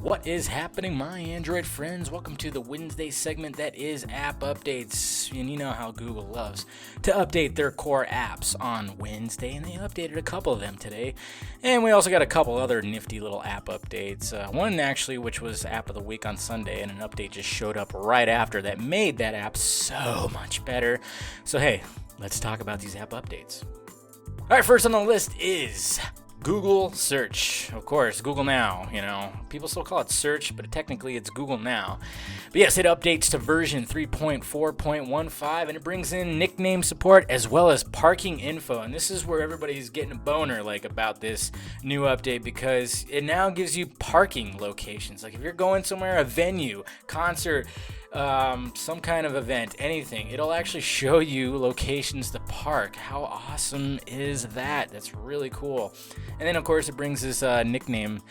What is happening, my Android friends? Welcome to the Wednesday segment that is app updates. And you know how Google loves to update their core apps on Wednesday, and they updated a couple of them today. And we also got a couple other nifty little app updates. One actually, which was App of the Week on Sunday, and an update just showed up right after that made that app so much better. So hey, let's talk about these app updates. All right, first on the list is Google Search. Of course, Google Now, people still call it Search, but technically it's Google Now. But yes, it updates to version 3.4.15, and it brings in nickname support as well as parking info. And this is where everybody's getting a boner about this new update, because it now gives you parking locations. Like if you're going somewhere, a venue, concert, some kind of event, anything, it'll actually show you locations to park. How awesome is that? That's really cool. And then of course it brings this nickname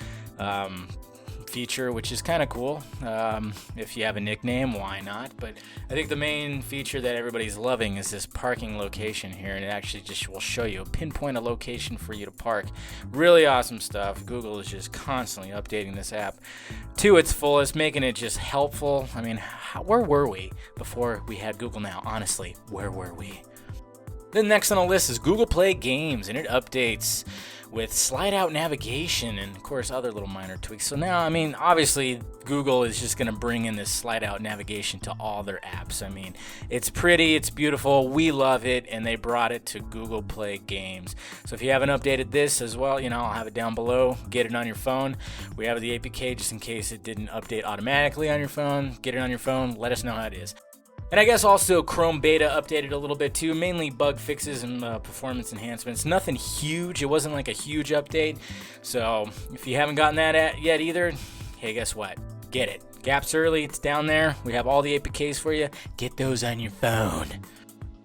feature, which is kind of cool. If you have a nickname, why not? But I think the main feature that everybody's loving is this parking location here, and it actually just will show you, pinpoint a location for you to park. Really awesome stuff. Google is just constantly updating this app to its fullest, making it just helpful. I mean, where were we before we had Google Now? Honestly, where were we? Then next on the list is Google Play Games, and it updates with slide-out navigation and, of course, other little minor tweaks. So now, obviously, Google is just going to bring in this slide-out navigation to all their apps. It's pretty, it's beautiful, we love it, and they brought it to Google Play Games. So if you haven't updated this as well, I'll have it down below. Get it on your phone. We have the APK just in case it didn't update automatically on your phone. Get it on your phone. Let us know how it is. And I guess also Chrome Beta updated a little bit too, mainly bug fixes and performance enhancements. Nothing huge. It wasn't like a huge update. So if you haven't gotten that yet either, hey, guess what? Get it. Gaps early. It's down there. We have all the APKs for you. Get those on your phone.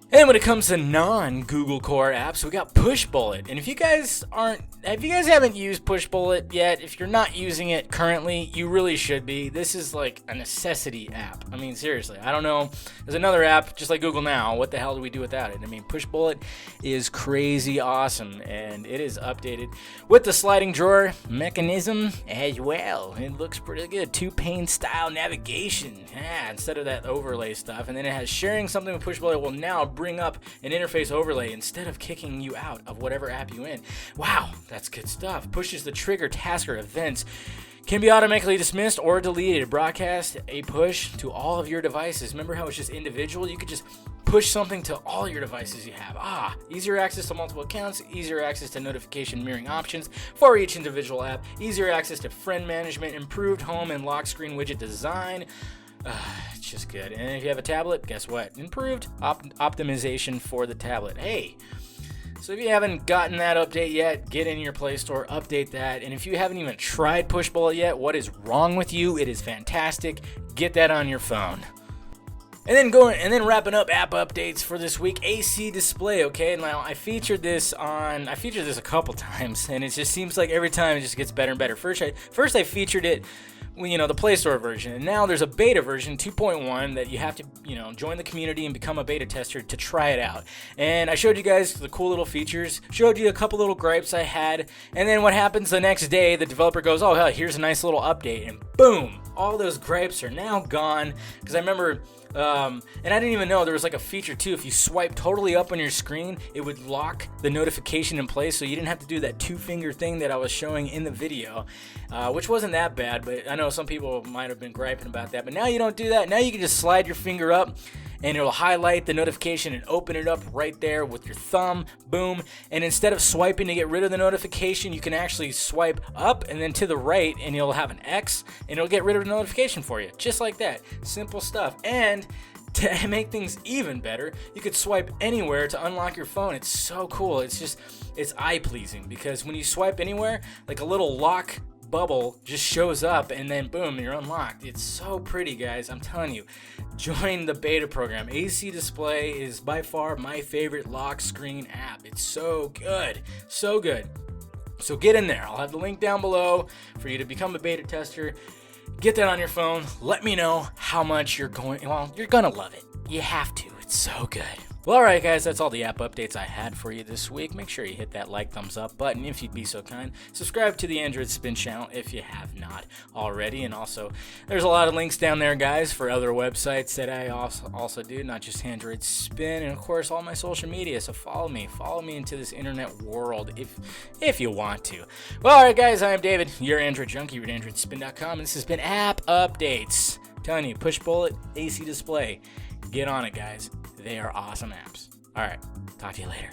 And when it comes to non-Google Core apps, we got Pushbullet. And if you guys haven't used Pushbullet yet, if you're not using it currently, you really should be. This is like a necessity app. Seriously, I don't know. There's another app just like Google Now. What the hell do we do without it? Pushbullet is crazy awesome, and it is updated with the sliding drawer mechanism as well. It looks pretty good. 2-pane style navigation instead of that overlay stuff. And then it has sharing something with Pushbullet will now bring up an interface overlay instead of kicking you out of whatever app you're in. Wow, that's good stuff. Pushes the trigger, task, or events. Can be automatically dismissed or deleted. Broadcast a push to all of your devices. Remember how it's just individual? You could just push something to all your devices you have. Easier access to multiple accounts, easier access to notification mirroring options for each individual app, easier access to friend management, improved home and lock screen widget design. It's just good. And if you have a tablet, guess what? Improved optimization for the tablet. Hey, so if you haven't gotten that update yet, get in your Play Store, update that. And if you haven't even tried Pushbullet yet, what is wrong with you? It is fantastic. Get that on your phone. And then wrapping up app updates for this week, AC display. Okay, now I featured this a couple times, and it just seems like every time it just gets better and better. First I featured it, the Play Store version, and now there's a beta version 2.1 that you have to join the community and become a beta tester to try it out. And I showed you guys the cool little features, showed you a couple little gripes I had, and then what happens the next day, the developer goes, oh hell, here's a nice little update, and boom, all those gripes are now gone. Because I remember, and I didn't even know there was like a feature too. If you swipe totally up on your screen, it would lock the notification in place, so you didn't have to do that 2-finger thing that I was showing in the video, which wasn't that bad, but I know some people might have been griping about that. But now you don't do that. Now you can just slide your finger up, and it'll highlight the notification and open it up right there with your thumb. Boom. And instead of swiping to get rid of the notification, you can actually swipe up and then to the right, and you'll have an X, and it'll get rid of the notification for you. Just like that. Simple stuff. And to make things even better, you could swipe anywhere to unlock your phone. It's so cool. It's eye-pleasing, because when you swipe anywhere, like a little lock bubble just shows up, and then boom, you're unlocked. It's so pretty, guys. I'm telling you, join the beta program. AC Display is by far my favorite lock screen app. It's so good, so good. So get in there. I'll have the link down below for you to become a beta tester. Get that on your phone. Let me know how much you're gonna love it. You have to. It's so good. Well, alright guys, that's all the app updates I had for you this week. Make sure you hit that like, thumbs up button if you'd be so kind. Subscribe to the AndroidSPIN channel if you have not already. And also, there's a lot of links down there, guys, for other websites that I also do, not just AndroidSPIN, and of course all my social media. So follow me into this internet world if you want to. Well, alright guys, I'm David, your Android junkie. You're at AndroidSPIN.com, and this has been App Updates. I'm telling you, Pushbullet, AC display. Get on it, guys. They are awesome apps. All right. Talk to you later.